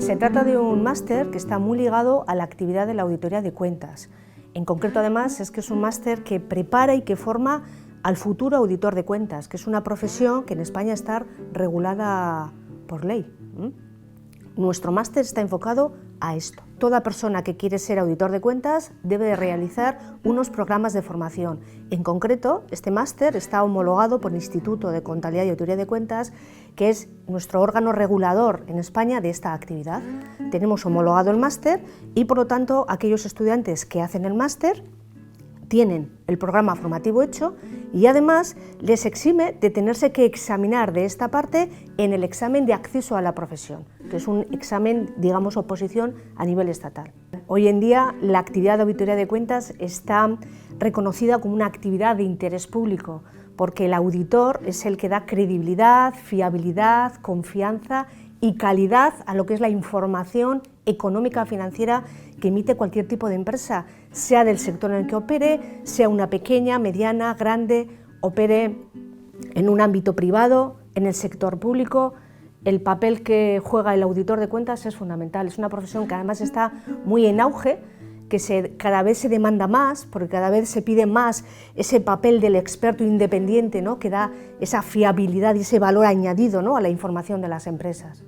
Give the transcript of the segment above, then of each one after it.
Se trata de un máster que está muy ligado a la actividad de la auditoría de cuentas. En concreto, además, es que es un máster que prepara y que forma al futuro auditor de cuentas, que es una profesión que en España está regulada por ley. Nuestro máster está enfocado a esto. Toda persona que quiere ser auditor de cuentas debe de realizar unos programas de formación. En concreto, este máster está homologado por el Instituto de Contabilidad y Auditoría de Cuentas, que es nuestro órgano regulador en España de esta actividad. Tenemos homologado el máster y, por lo tanto, aquellos estudiantes que hacen el máster tienen el programa formativo hecho y además les exime de tenerse que examinar de esta parte en el examen de acceso a la profesión, que es un examen, digamos, oposición a nivel estatal. Hoy en día la actividad de auditoría de cuentas está reconocida como una actividad de interés público, porque el auditor es el que da credibilidad, fiabilidad, confianza y calidad a lo que es la información económica financiera que emite cualquier tipo de empresa, sea del sector en el que opere, sea una pequeña, mediana, grande, opere en un ámbito privado, en el sector público. El papel que juega el auditor de cuentas es fundamental, es una profesión que además está muy en auge, que cada vez se demanda más, porque cada vez se pide más ese papel del experto independiente, ¿no?, que da esa fiabilidad y ese valor añadido, ¿no?, a la información de las empresas.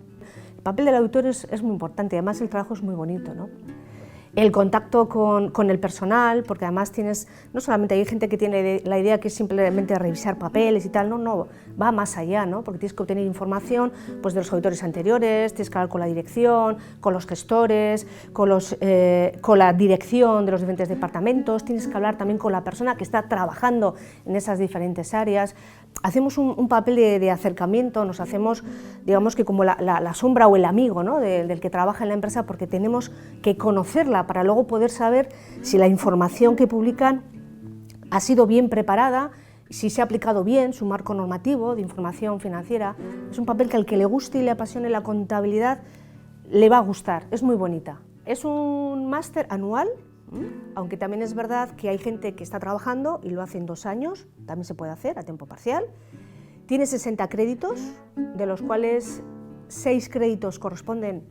El papel del auditor es muy importante, además el trabajo es muy bonito, ¿no? El contacto con el personal, porque además no solamente hay gente que tiene la idea que es simplemente revisar papeles y tal, no, va más allá, ¿no? Porque tienes que obtener información pues, de los auditores anteriores, tienes que hablar con la dirección, con los gestores, con la dirección de los diferentes departamentos, tienes que hablar también con la persona que está trabajando en esas diferentes áreas. Hacemos un papel de acercamiento, nos hacemos, digamos que como la sombra o el amigo, ¿no?, del que trabaja en la empresa, porque tenemos que conocerla para luego poder saber si la información que publican ha sido bien preparada, si se ha aplicado bien su marco normativo de información financiera. Es un papel que al que le guste y le apasione la contabilidad le va a gustar, es muy bonita. Es un máster anual, aunque también es verdad que hay gente que está trabajando y lo hace en 2 años, también se puede hacer a tiempo parcial. Tiene 60 créditos, de los cuales 6 créditos corresponden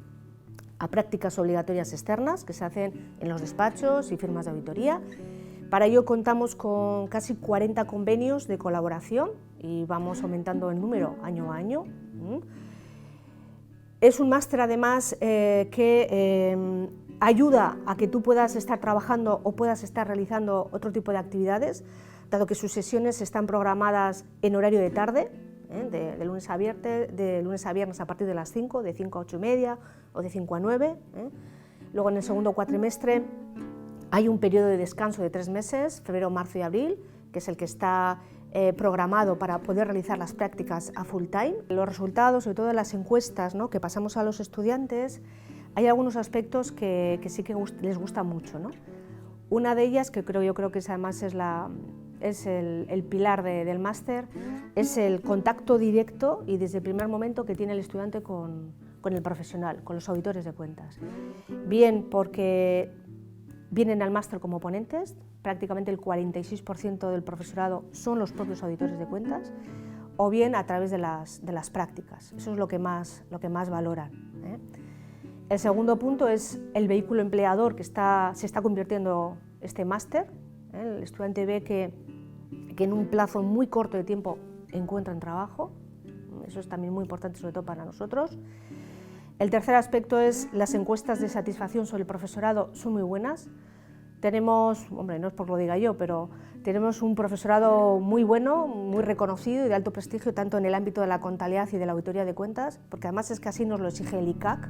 a prácticas obligatorias externas que se hacen en los despachos y firmas de auditoría. Para ello contamos con casi 40 convenios de colaboración y vamos aumentando el número año a año. Es un máster además que ayuda a que tú puedas estar trabajando o puedas estar realizando otro tipo de actividades, dado que sus sesiones están programadas en horario de tarde, de lunes a viernes a partir de las 5, de 5 a 8:30 o de 5 a 9. Luego en el segundo cuatrimestre hay un periodo de descanso de 3 meses, febrero, marzo y abril, que es el que está programado para poder realizar las prácticas a full time. Los resultados, sobre todo de las encuestas, ¿no?, que pasamos a los estudiantes, hay algunos aspectos que sí que les gusta mucho, ¿no? Una de ellas, que yo creo que además es el pilar del máster, es el contacto directo y desde el primer momento que tiene el estudiante con el profesional, con los auditores de cuentas. Bien porque vienen al máster como ponentes, prácticamente el 46% del profesorado son los propios auditores de cuentas, o bien a través de las prácticas. Eso es lo que más valoran, El segundo punto es el vehículo empleador que se está convirtiendo este máster. El estudiante ve que en un plazo muy corto de tiempo encuentran trabajo. Eso es también muy importante, sobre todo para nosotros. El tercer aspecto es las encuestas de satisfacción sobre el profesorado son muy buenas. Tenemos, hombre, no es por lo diga yo, pero tenemos un profesorado muy bueno, muy reconocido y de alto prestigio, tanto en el ámbito de la contabilidad y de la auditoría de cuentas, porque además es que así nos lo exige el ICAC.